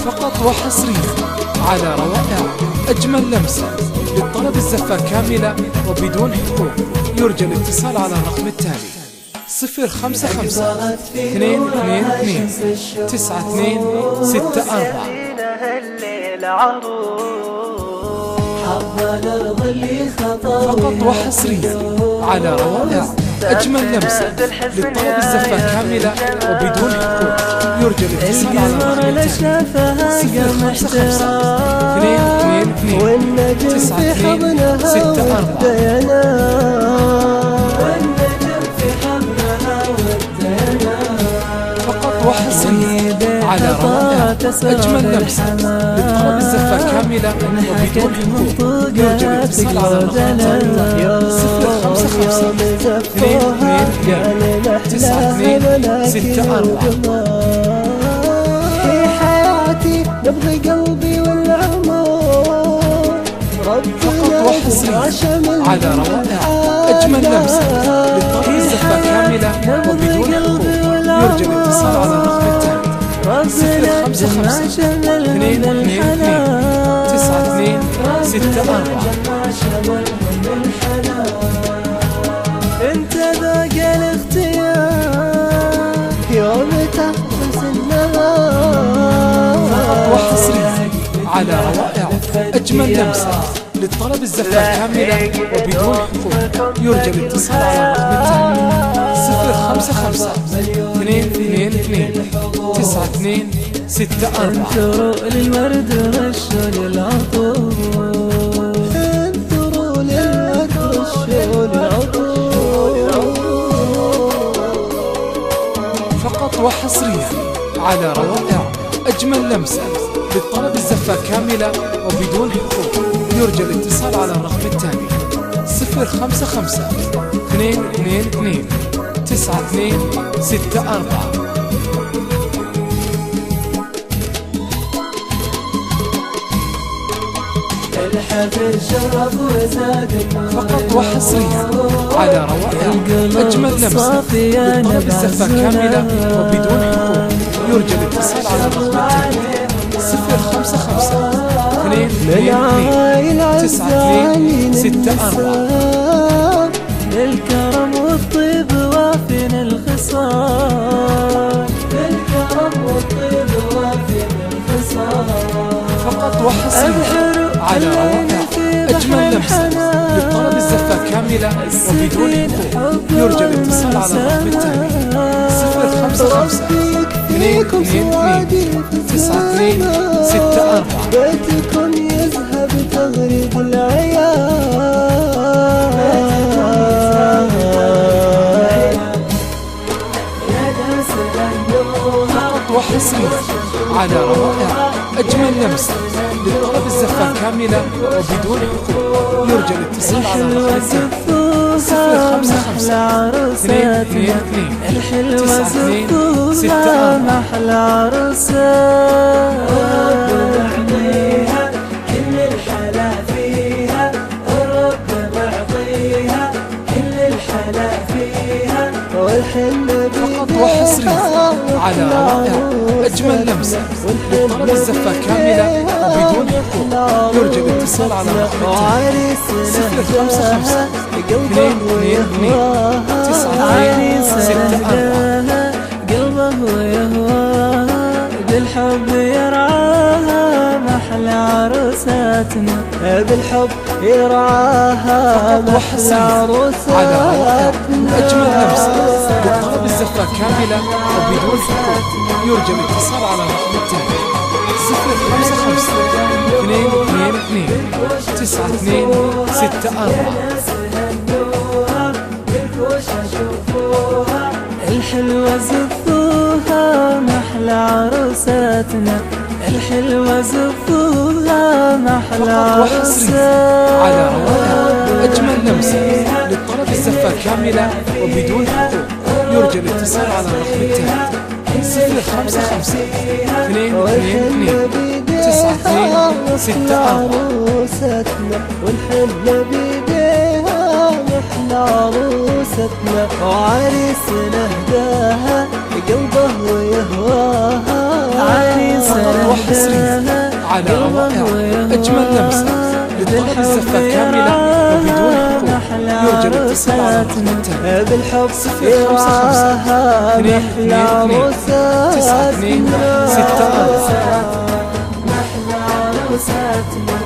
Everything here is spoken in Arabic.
فقط وحصريا على روائع. أجمل لمسة للطلب الزفة كاملة وبدون حقوق. يرجى الاتصال على الرقم التالي 055-22-92 فقط وحصريا على روائع. أجمل لمسة للطلب الزفة كاملة وبدون حقوق. يرجى الاتصال على الرقم التالي 055-22-94 فقط وحصريا على روائع. أجمل لمسة للطلب الزفة كاملة وبدون حقوق. يرجى الاتصال على الرقم التالي 055-22-92-64 في حياتي نبض قلبي والعمر فقط وحصريا على روائع. أجمل لمسة للطلب الزفة كاملة وبدون حقوق. يرجى الاتصال على الرقم التالي 055-22-92-64 انت ذاق الاختيار يوم تحبس النهار. فقط وحصريا على روائع. أجمل لمسة للطلب الزفة كاملة وبدون حقوق. يرجى الاتصال على الرقم التالي 055-22-92-64 انثروا للورد رشوا للعطور. انثروا للورد رشوا للعطور. فقط وحصريا على روائع. أجمل لمسة للطلب الزفة كاملة وبدون حقوق. يرجى الاتصال على الرقم التالي 055-22-92-64 الحفل شرف وزاد فقط وحصريا على روائع. أجمل لمسة للطلب الزفة كاملة وبدون حقوق. يرجى الاتصال على الرقم التالي 055-22-92-64 للكرم والطيب وافين الخصال. للكرم والطيب وافين الخصال. فقط وحصريا على روائع. أجمل لمسة للطلب الزفة كاملة وبدون حقوق. يرجى الاتصال على الرقم التالي 055-22-92-64 بيتكم يذهب تغرد العيال. فقط وحصريا على روائع. أجمل لمسة للطلب الزفة كاملة وبدون حقوق. يرجى الاتصال على الرقم التالي 055-22-92-94 محلى عروسة. الرب معطيها كل الحلا فيها. الرب معطيها كل الحلا فيها. والحنة فقط وحصريا على روائع. أجمل لمسة للطلب الزفة كاملة وبدون حقوق. يرجى الاتصال على الرقم التالي 055-22-92-64 قلبه يهواها بالحب يرعاها. محلى عروساتنا بالحب يرعاها. فقط وحصريا على روائع. أجمل لمسة للطلب الزفة كاملة وبدون حقوق. يرجى الاتصال على الرقم التالي 055-22-92-64 الحلوة زفوها محلى عروساتنا. الحلوة زفوها محلى وحصريا على روائع. أجمل لمسة للطلب الزفة كاملة وبدون حقوق. يرجى الاتصال على الرقم التالي 055-22-92-64 والحلة بيديها محلى عروستنا. وعريسنا هداها قلبه يهواها. عريسنا حصريا على روائع أجمل لمسة للطلب الزفة كاملة وبدون حقوق. يرجى الاتصال على رقم بالحب 055 222 92 64. نحلى عروساتنا